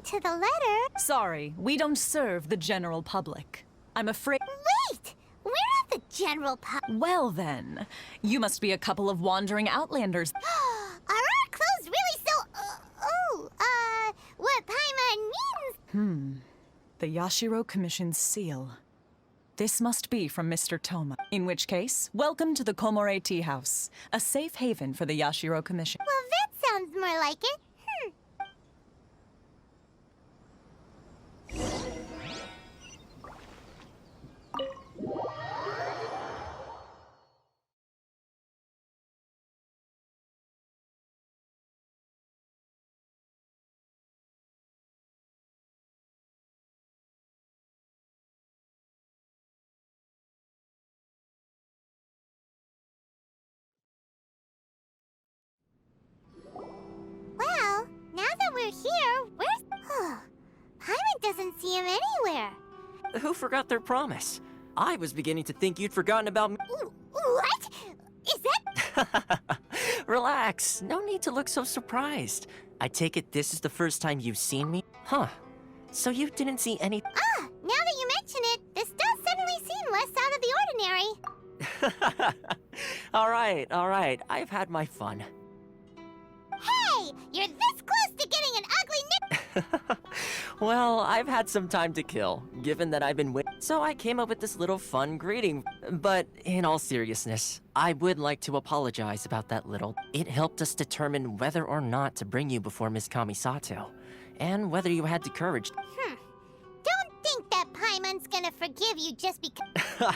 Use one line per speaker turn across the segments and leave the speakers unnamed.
to the letter...
Sorry, we don't serve the general public. I'm afraid...
Wait! We're not the general
Well then, you must be a couple of wandering outlanders.
Are our clothes really so... what Paimon means?
The Yashiro Commission's seal. This must be from Mr. Toma. In which case, welcome to the Komore Tea House, a safe haven for the Yashiro Commission.
Well, that sounds more like it. Well, now that we're here, where's... Paimon doesn't see him anywhere.
Who forgot their promise? I was beginning to think you'd forgotten about me.
What? Is that...
Relax, no need to look so surprised. I take it this is the first time you've seen me? Huh. So you didn't see any...
now that you mention it, this does suddenly seem less out of the ordinary.
Alright, I've had my fun.
Hey! You're this close to getting an ugly nick...
Well, I've had some time to kill, given that I've been so I came up with this little fun greeting. But in all seriousness, I would like to apologize about that little. It helped us determine whether or not to bring you before Miss Kamisato, and whether you had the courage.
Don't think that Paimon's gonna forgive you just because...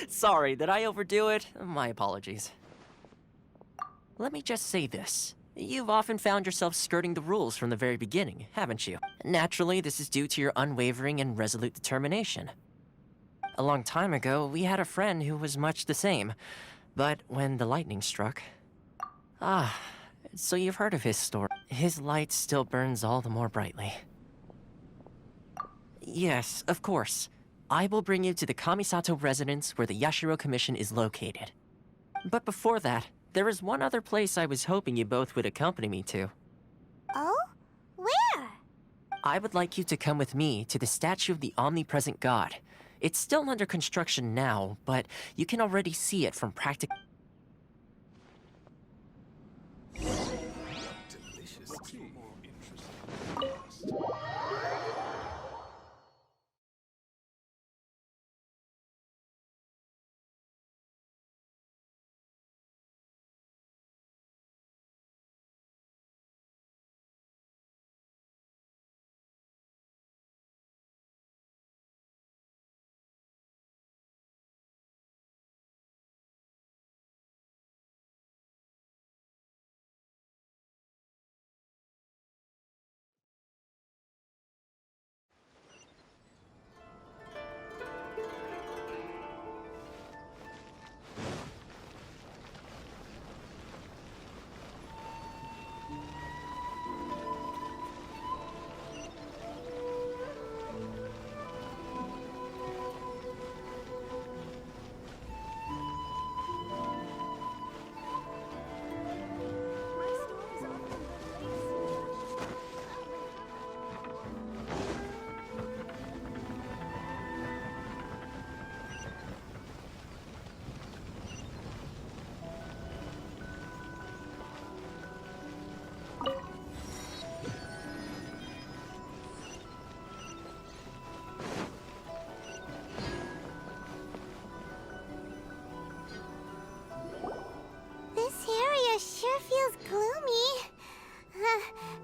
Sorry, did I overdo it? My apologies. Let me just say this. You've often found yourself skirting the rules from the very beginning, haven't you? Naturally, this is due to your unwavering and resolute determination. A long time ago, we had a friend who was much the same, but when the lightning struck... so you've heard of his story. His light still burns all the more brightly. Yes, of course. I will bring you to the Kamisato residence where the Yashiro Commission is located. But before that, there is one other place I was hoping you both would accompany me to.
Oh? Where?
I would like you to come with me to the statue of the omnipresent god. It's still under construction now, but you can already see it from practical...
Delicious tea.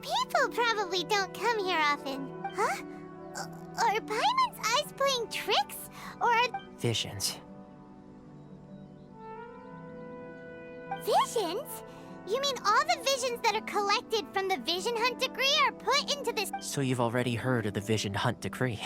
People probably don't come here often. Huh? Are Paimon's eyes playing tricks? Or are...
Visions.
Visions? You mean all the visions that are collected from the Vision Hunt decree are put into this...
So you've already heard of the Vision Hunt decree.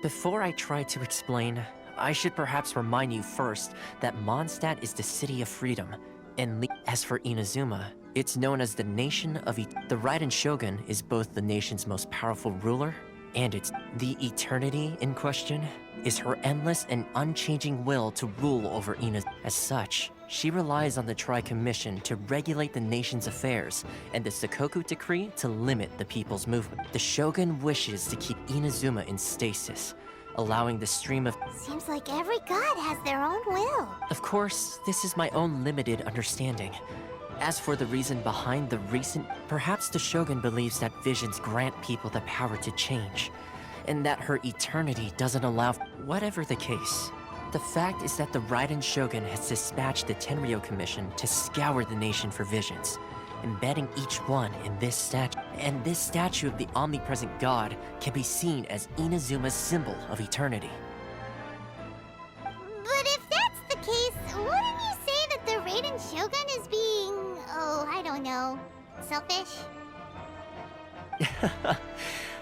Before I try to explain, I should perhaps remind you first that Mondstadt is the city of freedom, and as for Inazuma, it's known as the Nation of The Raiden Shogun is both the nation's most powerful ruler, and the eternity in question is her endless and unchanging will to rule over Inazuma. As such, She relies on the Tri-Commission to regulate the nation's affairs, and the Sakoku Decree to limit the people's movement. The Shogun wishes to keep Inazuma in stasis, allowing the stream of...
Seems like every god has their own will.
Of course, this is my own limited understanding. As for the reason behind the recent... Perhaps the Shogun believes that visions grant people the power to change, and that her eternity doesn't allow... Whatever the case, the fact is that the Raiden Shogun has dispatched the Tenryou Commission to scour the nation for visions, embedding each one in this statue. And this statue of the omnipresent god can be seen as Inazuma's symbol of eternity.
But if that's the case, wouldn't you say that the Raiden Shogun is being... oh, I don't know... selfish?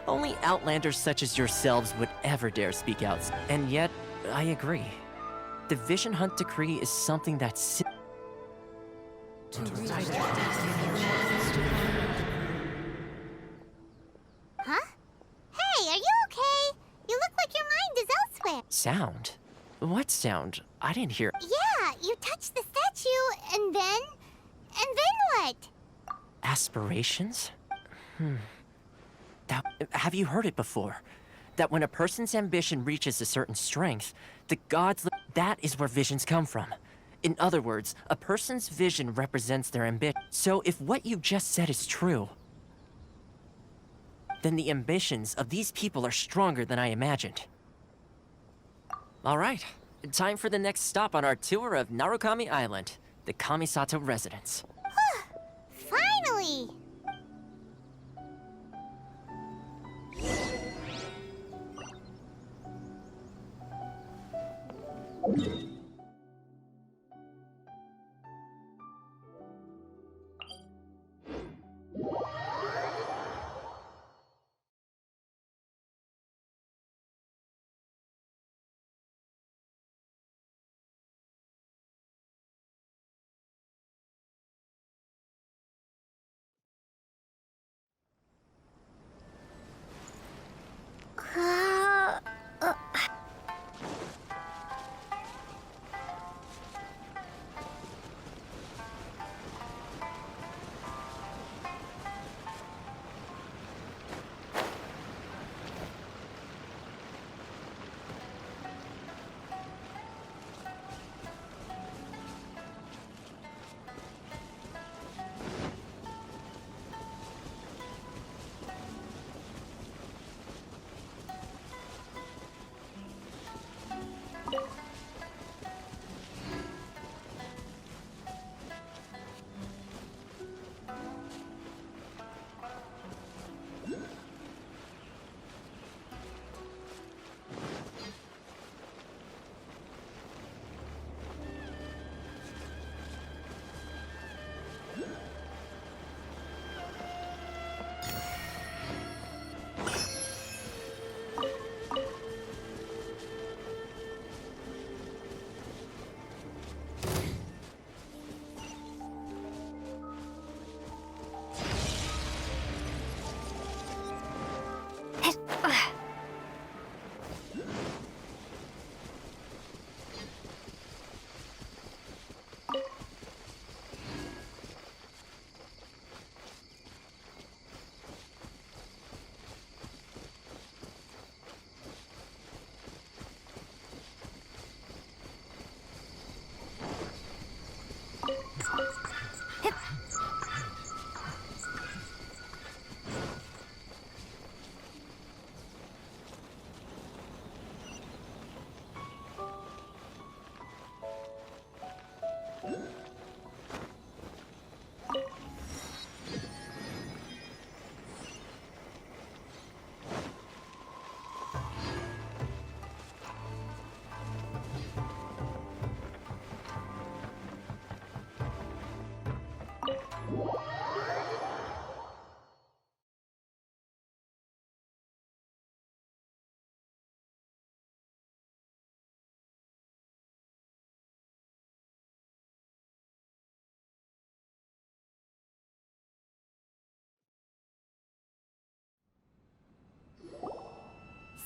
Only outlanders such as yourselves would ever dare speak out. And yet, I agree. The Vision Hunt Decree is something that's...
Huh? Hey, are you okay? You look like your mind is elsewhere.
Sound? What sound? I didn't hear...
Yeah, you touched the statue, and then... what?
Aspirations? Have you heard it before? That when a person's ambition reaches a certain strength, the gods... That is where visions come from. In other words, a person's vision represents their ambition. So if what you just said is true, then the ambitions of these people are stronger than I imagined. All right, time for the next stop on our tour of Narukami Island, the Kamisato residence.
Finally!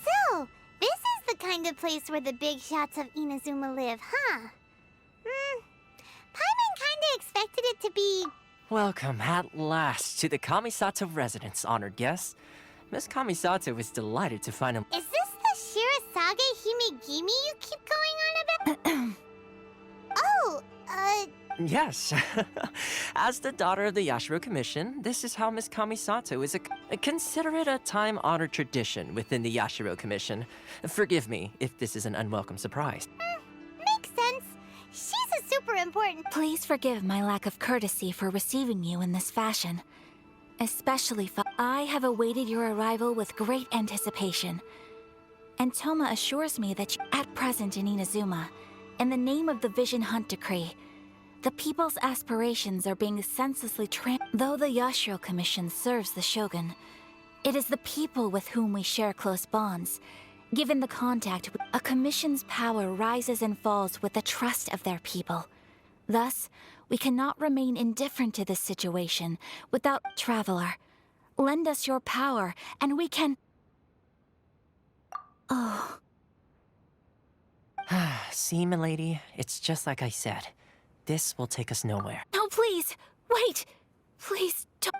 So, this is the kind of place where the big shots of Inazuma live, huh? it to be...
Welcome at last to the Kamisato residence, honored guests. Miss Kamisato is delighted to find him.
Is this the Shirazage Himegimi you keep going on about? Oh,
Yes. As the daughter of the Yashiro Commission, this is how Miss Kamisato is consider it a time-honored tradition within the Yashiro Commission. Forgive me if this is an unwelcome surprise.
makes sense. She's a super important...
Please forgive my lack of courtesy for receiving you in this fashion. Especially I have awaited your arrival with great anticipation. And Toma assures me that at present in Inazuma, in the name of the Vision Hunt Decree, the people's aspirations are being senselessly Though the Yashiro Commission serves the Shogun, it is the people with whom we share close bonds. Given the contact, a commission's power rises and falls with the trust of their people. Thus, we cannot remain indifferent to this situation without... Traveler, lend us your power, and we can... Oh...
See, milady, it's just like I said. This will take us nowhere.
No, please! Wait! Please don't...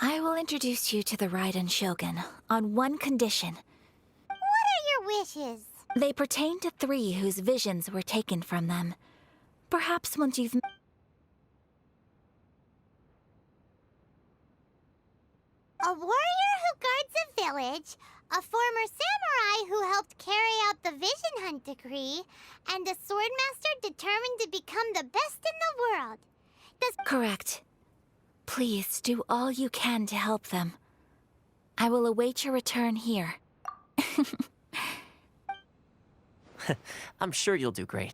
I will introduce you to the Raiden Shogun on one condition.
What are your wishes?
They pertain to 3 whose visions were taken from them. Perhaps once you've...
A warrior who guards a village, a former samurai who helped carry out the Vision Hunt Decree, and a swordmaster determined to become the best in the world.
Correct. Please do all you can to help them. I will await your return here.
I'm sure you'll do great.